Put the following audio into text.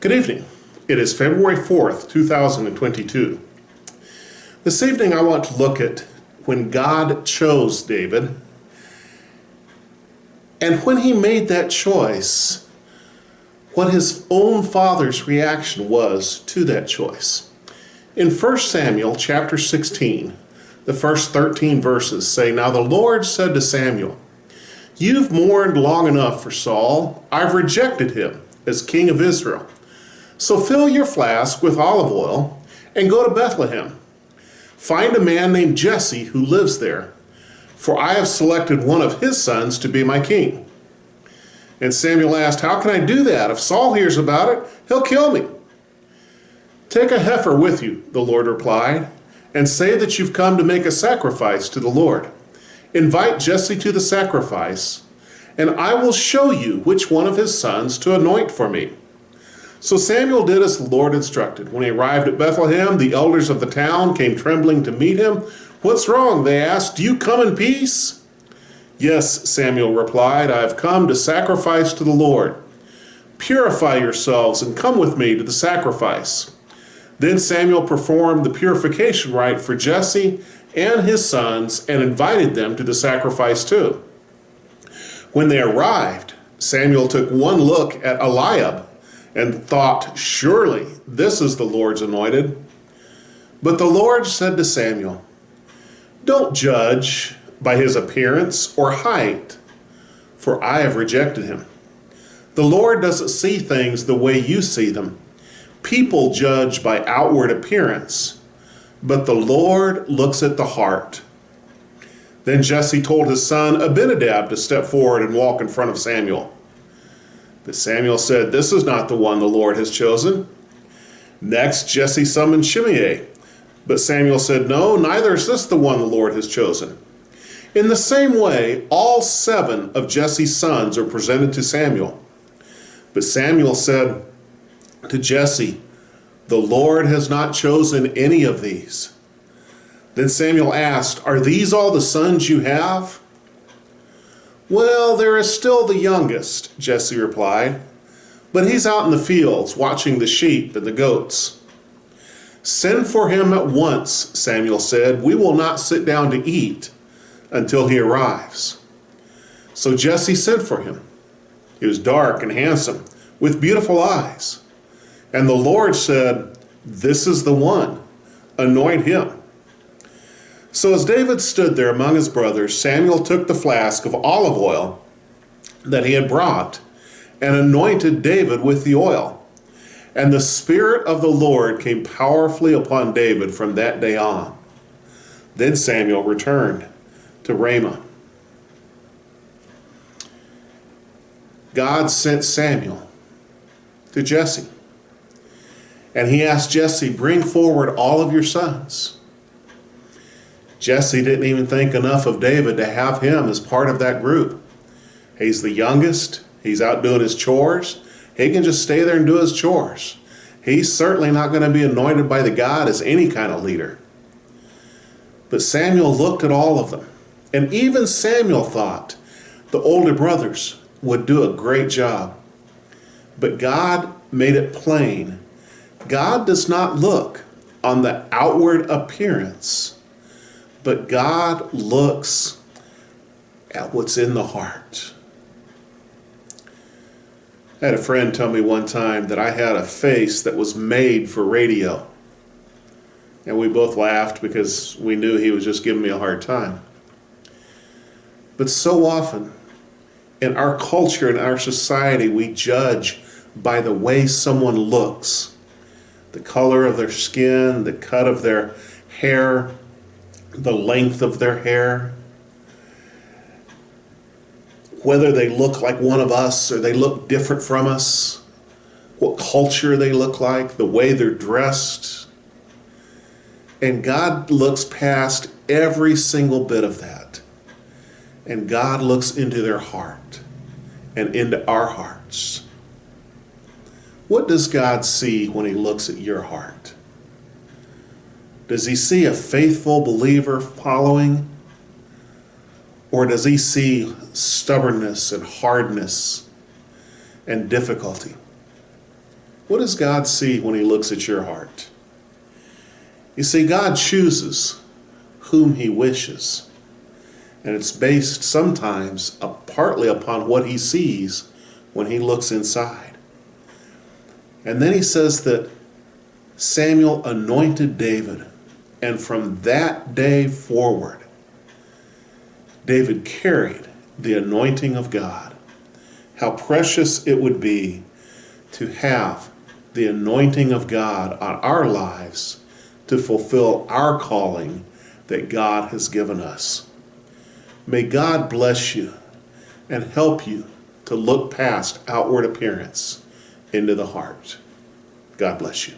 Good evening. It is February 4th, 2022. This evening I want to look at when God chose David and when he made that choice, what his own father's reaction was to that choice. In 1 Samuel chapter 16, the first 13 verses say, "Now the Lord said to Samuel, 'You've mourned long enough for Saul. I've rejected him as king of Israel. So fill your flask with olive oil and go to Bethlehem. Find a man named Jesse who lives there, for I have selected one of his sons to be my king.' And Samuel asked, 'How can I do that? If Saul hears about it, he'll kill me.' 'Take a heifer with you,' the Lord replied, 'and say that you've come to make a sacrifice to the Lord. Invite Jesse to the sacrifice, and I will show you which one of his sons to anoint for me.' So Samuel did as the Lord instructed. When he arrived at Bethlehem, the elders of the town came trembling to meet him. 'What's wrong?' they asked. 'Do you come in peace?' 'Yes,' Samuel replied, 'I have come to sacrifice to the Lord. Purify yourselves and come with me to the sacrifice.' Then Samuel performed the purification rite for Jesse and his sons and invited them to the sacrifice too. When they arrived, Samuel took one look at Eliab and thought, 'Surely this is the Lord's anointed.' But the Lord said to Samuel, 'Don't judge by his appearance or height, for I have rejected him. The Lord doesn't see things the way you see them. People judge by outward appearance, but the Lord looks at the heart.' Then Jesse told his son Abinadab to step forward and walk in front of Samuel. But Samuel said, 'This is not the one the Lord has chosen.' Next, Jesse summoned Shimei. But Samuel said, 'No, neither is this the one the Lord has chosen.' In the same way, all 7 of Jesse's sons are presented to Samuel. But Samuel said to Jesse, 'The Lord has not chosen any of these.' Then Samuel asked, 'Are these all the sons you have?' 'Well, there is still the youngest,' Jesse replied, 'but he's out in the fields watching the sheep and the goats.' 'Send for him at once,' Samuel said. 'We will not sit down to eat until he arrives.' So Jesse sent for him. He was dark and handsome, with beautiful eyes. And the Lord said, 'This is the one. Anoint him.' So as David stood there among his brothers, Samuel took the flask of olive oil that he had brought and anointed David with the oil. And the Spirit of the Lord came powerfully upon David from that day on. Then Samuel returned to Ramah. God sent Samuel to Jesse. And he asked Jesse, 'Bring forward all of your sons.' Jesse didn't even think enough of David to have him as part of that group. He's the youngest. He's out doing his chores. He can just stay there and do his chores. He's certainly not going to be anointed by the God as any kind of leader. But Samuel looked at all of them. And even Samuel thought the older brothers would do a great job. But God made it plain. God does not look on the outward appearance, but God looks at what's in the heart. I had a friend tell me one time that I had a face that was made for radio. And we both laughed because we knew he was just giving me a hard time. But so often, in our culture, in our society, we judge by the way someone looks. The color of their skin, the cut of their hair, the length of their hair, whether they look like one of us or they look different from us, what culture they look like, the way they're dressed. And God looks past every single bit of that. And God looks into their heart and into our hearts. What does God see when he looks at your heart? Does he see a faithful believer following? Or does he see stubbornness and hardness and difficulty? What does God see when he looks at your heart? You see, God chooses whom he wishes. And it's based sometimes partly upon what he sees when he looks inside. And then he says that Samuel anointed David. And from that day forward, David carried the anointing of God. How precious it would be to have the anointing of God on our lives to fulfill our calling that God has given us. May God bless you and help you to look past outward appearance into the heart. God bless you.